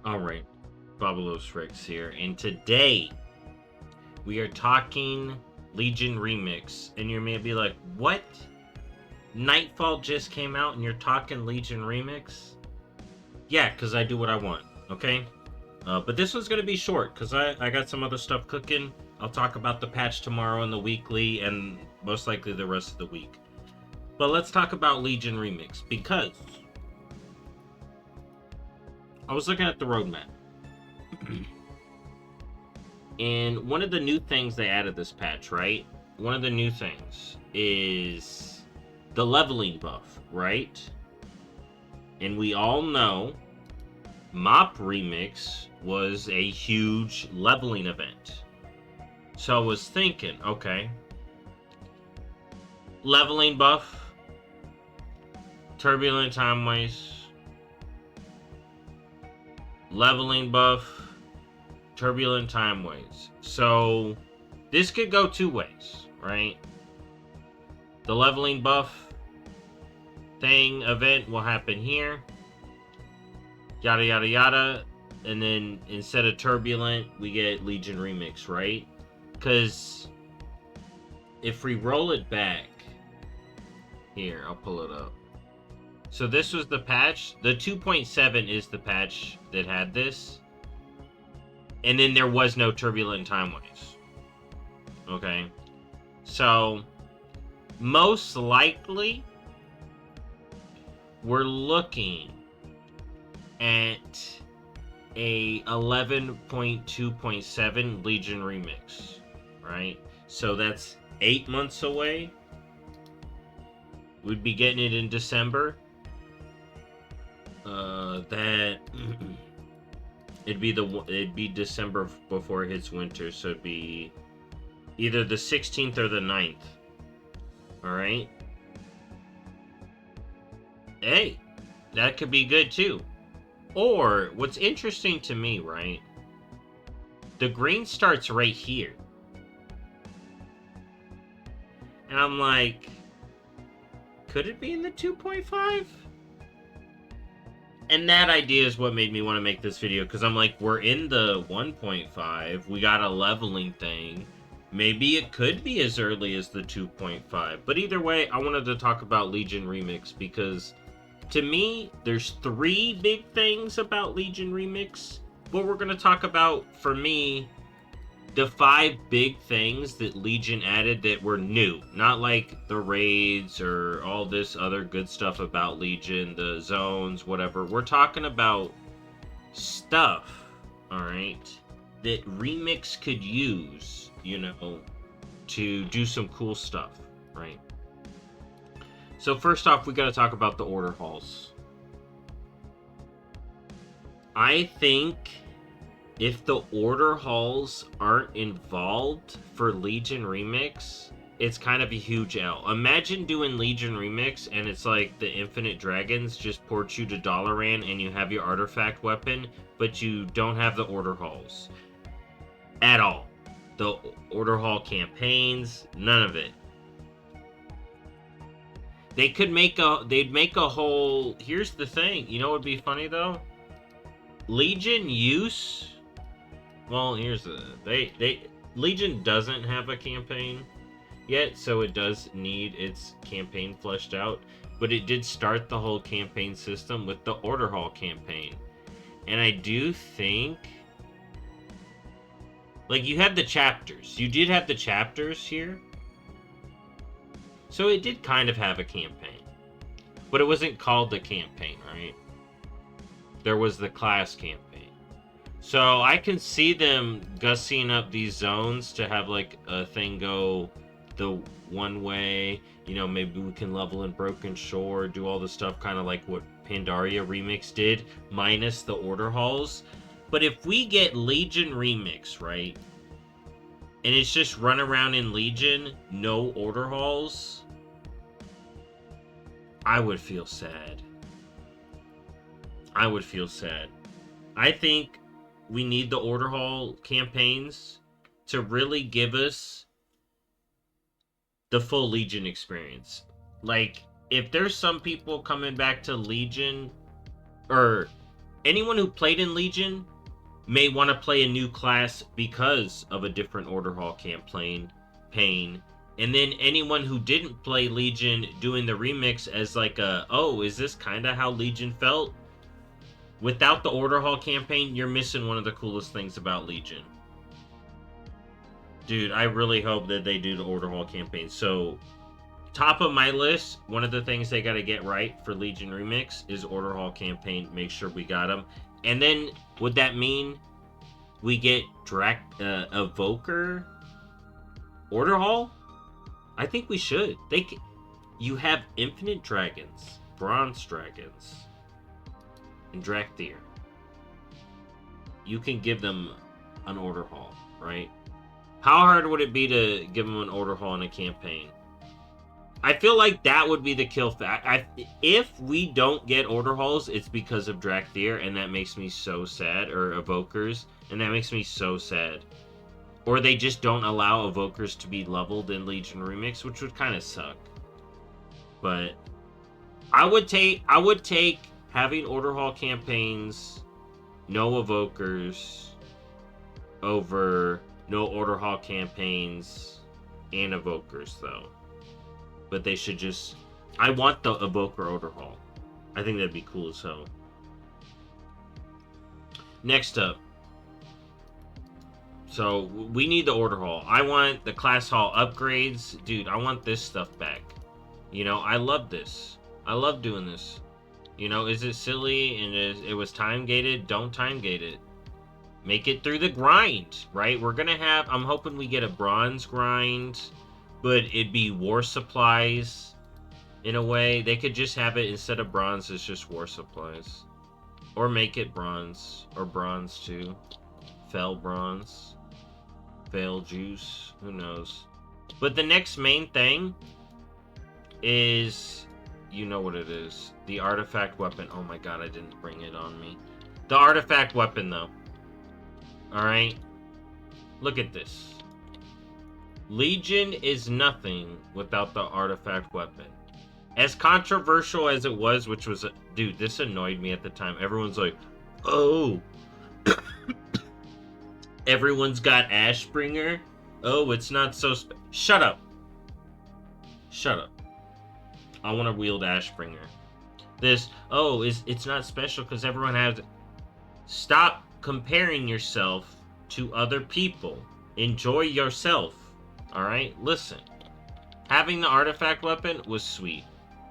Alright, BobalosRex here, and today we are talking Legion Remix, and you may be like, what? Nightfall just came out and you're talking Legion Remix? Yeah, because I do what I want, okay? But this one's going to be short, because I got some other stuff cooking. I'll talk about the patch tomorrow in the weekly, and most likely the rest of the week. But let's talk about Legion Remix, because I was looking at the roadmap. And one of the new things they added this patch, right? One of the new things is the leveling buff, right? And we all know Mop Remix was a huge leveling event. So I was thinking, okay, leveling buff, turbulent timeways, leveling buff, turbulent timeways. So this could go two ways, right? The leveling buff thing event will happen here, yada yada yada, and then instead of turbulent we get Legion Remix, right? Because if we roll it back here, I'll pull it up. So this was the patch. The 2.7 is the patch that had this, and then there was no turbulent timeways. Okay, so most likely we're looking at a 11.2.7 Legion Remix, right? So that's 8 months away. We'd be getting it in December. That it'd be December before it hits winter, so it'd be either the 16th or the 9th. All right. Hey, that could be good too. Or what's interesting to me, right? The green starts right here. And I'm like, could it be in the 2.5? And that idea is what made me want to make this video, because I'm like, we're in the 1.5, we got a leveling thing. Maybe it could be as early as the 2.5. But either way, I wanted to talk about Legion Remix, because to me, there's three big things about Legion Remix. But we're going to talk about, for me, the 5 big things that Legion added that were new. Not like the raids or all this other good stuff about Legion, the zones, whatever. We're talking about stuff, alright, that Remix could use, you know, to do some cool stuff, right? So first off, we gotta talk about the order halls. I think if the order halls aren't involved for Legion Remix, it's kind of a huge L. Imagine doing Legion Remix and it's like the Infinite Dragons just port you to Dalaran and you have your artifact weapon, but you don't have the order halls at all. The order hall campaigns, none of it. They'd make a whole, here's the thing, you know what would be funny though? Legion use, well, here's the, Legion doesn't have a campaign yet, so it does need its campaign fleshed out, but it did start the whole campaign system with the Order Hall campaign. And I do think, like, you had the chapters. You did have the chapters here. So it did kind of have a campaign. But it wasn't called the campaign, right? There was the class campaign. So I can see them gussying up these zones to have like a thing go the one way. You know, maybe we can level in Broken Shore, do all the stuff kind of like what Pandaria Remix did, minus the order halls. But if we get Legion Remix, right, and it's just run around in Legion, no order halls, I would feel sad. I would feel sad. I think we need the order hall campaigns to really give us the full Legion experience. Like, if there's some people coming back to Legion, or anyone who played in Legion may want to play a new class because of a different Order Hall campaign. And then anyone who didn't play Legion doing the remix as like a, oh, is this kind of how Legion felt? Without the Order Hall campaign, you're missing one of the coolest things about Legion. Dude, I really hope that they do the Order Hall campaign. So, top of my list, one of the things they got to get right for Legion Remix is Order Hall campaign. Make sure we got them. And then, would that mean we get Evoker Order Hall? I think we should. You have Infinite Dragons, Bronze Dragons, and Drakthir. You can give them an Order Hall, right? How hard would it be to give them an Order Hall in a campaign? I feel like that would be the kill factor. If we don't get Order Halls, it's because of Drakthir, and that makes me so sad. Or Evokers, and that makes me so sad. Or they just don't allow Evokers to be leveled in Legion Remix, which would kind of suck. But I would take having Order Hall campaigns, no Evokers, over no Order Hall campaigns and Evokers, though. But they should just... I want the Evoker Order Hall. I think that'd be cool as hell. Next up. So, we need the Order Hall. I want the Class Hall upgrades. Dude, I want this stuff back. You know, I love this. I love doing this. You know, is it silly and it was time-gated? Don't time-gate it. Make it through the grind, right? We're gonna have... I'm hoping we get a bronze grind, but it'd be war supplies in a way. They could just have it, instead of bronze, it's just war supplies. Or make it bronze. Or bronze, too. Fell bronze. Veil juice, who knows. But the next main thing is, you know what it is, the artifact weapon. Oh my god, I didn't bring it on me. The artifact weapon, though. Alright, look at this. Legion is nothing without the artifact weapon. As controversial as it was, which was, dude, this annoyed me at the time. Everyone's like, oh, everyone's got Ashbringer. Oh, it's not so shut up. Shut up. I want to wield Ashbringer. This, oh, it's not special because everyone has... Stop comparing yourself to other people. Enjoy yourself. Alright? Listen. Having the artifact weapon was sweet.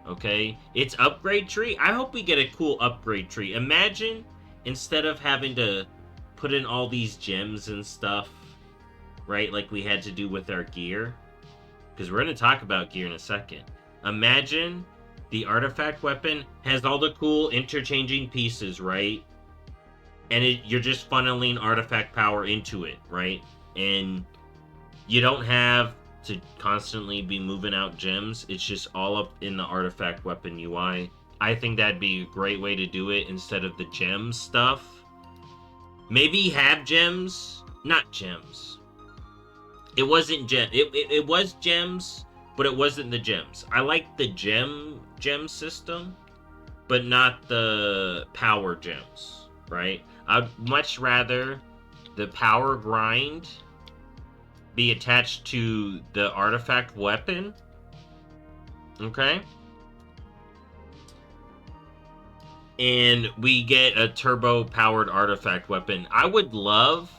Okay? It's upgrade tree. I hope we get a cool upgrade tree. Imagine, instead of having to put in all these gems and stuff, right, like we had to do with our gear, because we're going to talk about gear in a second. Imagine the artifact weapon has all the cool interchanging pieces, right? And you're just funneling artifact power into it, right? And you don't have to constantly be moving out gems. It's just all up in the artifact weapon UI. I think that'd be a great way to do it instead of the gem stuff. Maybe have gems, not gems. It wasn't gem. It was gems, but it wasn't the gems. I like the gem system, but not the power gems, right? I'd much rather the power grind be attached to the artifact weapon. Okay? And we get a turbo-powered artifact weapon. I would love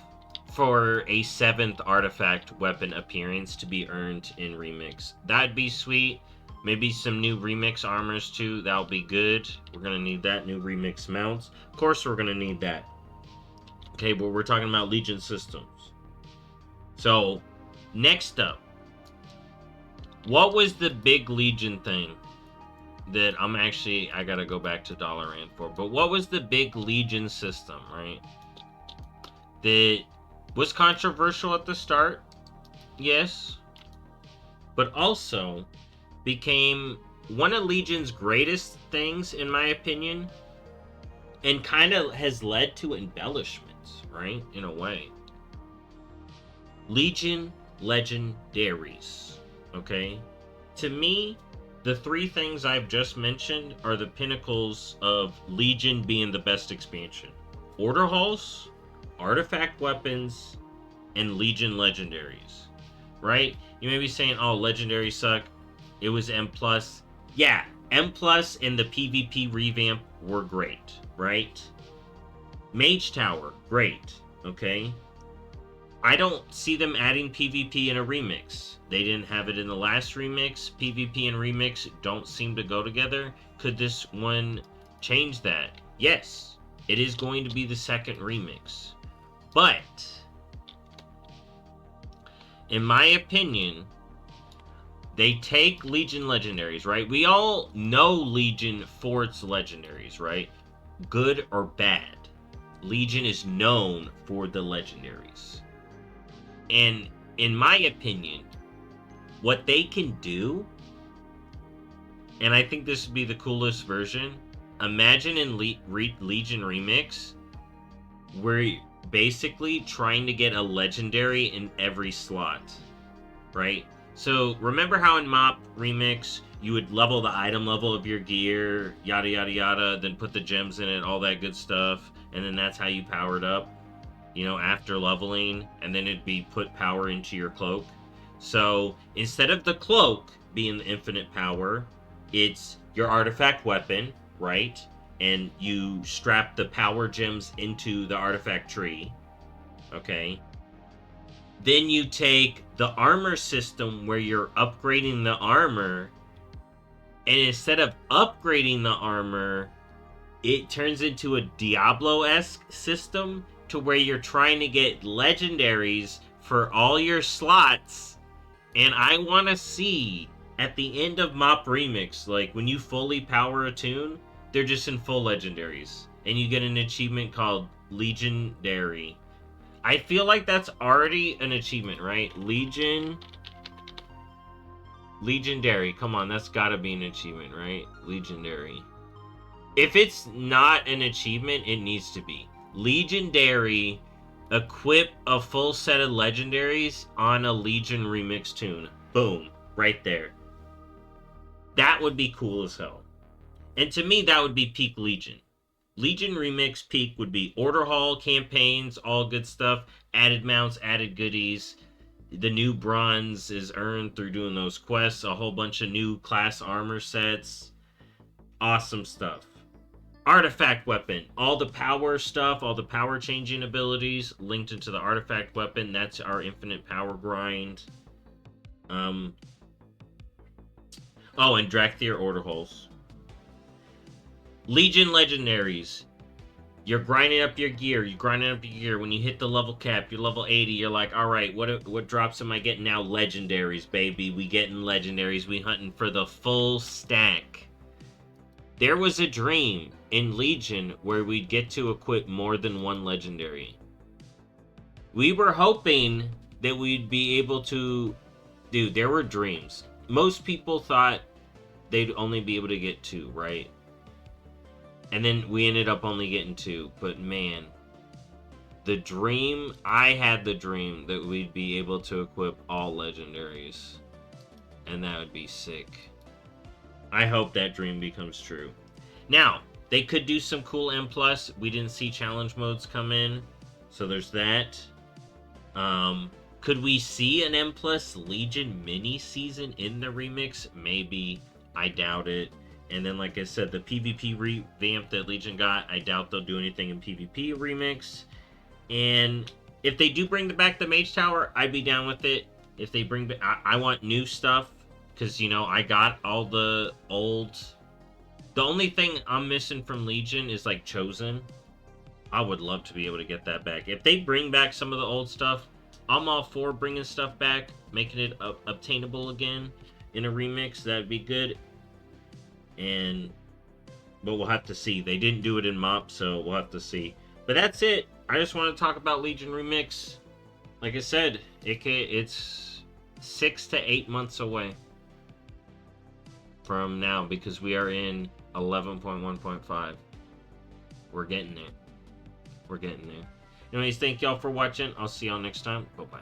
for a 7th artifact weapon appearance to be earned in Remix. That'd be sweet. Maybe some new Remix armors, too. That'll be good. We're going to need that. New Remix mounts. Of course, we're going to need that. Okay, but we're talking about Legion systems. So, next up. What was the big Legion thing that I gotta go back to Dollarand for, but what was the big Legion system, right? That was controversial at the start, yes, but also became one of Legion's greatest things, in my opinion, and kind of has led to embellishments, right, in a way. Legion legendaries, okay? To me, the three things I've just mentioned are the pinnacles of Legion being the best expansion. Order Halls, Artifact Weapons, and Legion Legendaries. Right? You may be saying, oh, Legendaries suck. It was M+. Yeah, M+ and the PvP revamp were great, right? Mage Tower, great, okay? I don't see them adding PvP in a remix. They didn't have it in the last remix. PvP and remix don't seem to go together. Could this one change that? Yes, it is going to be the second remix. But, in my opinion, they take Legion Legendaries, right? We all know Legion for its Legendaries, right? Good or bad. Legion is known for the Legendaries. And in my opinion, what they can do, and I think this would be the coolest version, imagine in Legion Remix, we're basically trying to get a legendary in every slot, right? So remember how in Mop Remix, you would level the item level of your gear, yada yada yada, then put the gems in it, all that good stuff, and then that's how you powered up, you know, after leveling, and then it'd be put power into your cloak. So instead of the cloak being the infinite power, it's your artifact weapon, right? And you strap the power gems into the artifact tree, okay? Then you take the armor system where you're upgrading the armor, and instead of upgrading the armor, it turns into a Diablo-esque system to where you're trying to get legendaries for all your slots. And I want to see at the end of Mop Remix, like when you fully power a tune, they're just in full legendaries, and you get an achievement called Legendary. I feel like that's already an achievement, right? Legendary. Come on, that's gotta be an achievement, right? Legendary. If it's not an achievement, it needs to be. Legendary, equip a full set of legendaries on a Legion Remix tune. Boom. Right there. That would be cool as hell. And to me, that would be peak Legion. Legion Remix peak would be Order Hall, campaigns, all good stuff, added mounts, added goodies. The new bronze is earned through doing those quests, a whole bunch of new class armor sets. Awesome stuff. Artifact weapon, all the power stuff, all the power changing abilities linked into the artifact weapon. That's our infinite power grind. Oh, and Drakthir Order Holes. Legion Legendaries. You're grinding up your gear. When you hit the level cap, you're level 80. You're like, all right, what drops am I getting now? Legendaries, baby. We getting legendaries. We hunting for the full stack. There was a dream in Legion where we'd get to equip more than one legendary. We were hoping that we'd be able to... Dude, there were dreams. Most people thought they'd only be able to get 2, right? And then we ended up only getting 2. But man, I had the dream that we'd be able to equip all legendaries. And that would be sick. I hope that dream becomes true. Now, they could do some cool M+. We didn't see challenge modes come in, so there's that. Could we see an M+ Legion mini season in the remix? Maybe. I doubt it. And then, like I said, the PvP revamp that Legion got, I doubt they'll do anything in PvP remix. And if they do bring back the Mage Tower, I'd be down with it. If they bring back... I want new stuff, because, you know, I got all the old... The only thing I'm missing from Legion is, like, Chosen. I would love to be able to get that back. If they bring back some of the old stuff, I'm all for bringing stuff back, making it obtainable again in a remix. That'd be good. But we'll have to see. They didn't do it in MOP, so we'll have to see. But that's it. I just want to talk about Legion Remix. Like I said, it's 6 to 8 months away from now, because we are in 11.1.5. We're getting there. Anyways, thank y'all for watching. I'll see y'all next time. Bye-bye.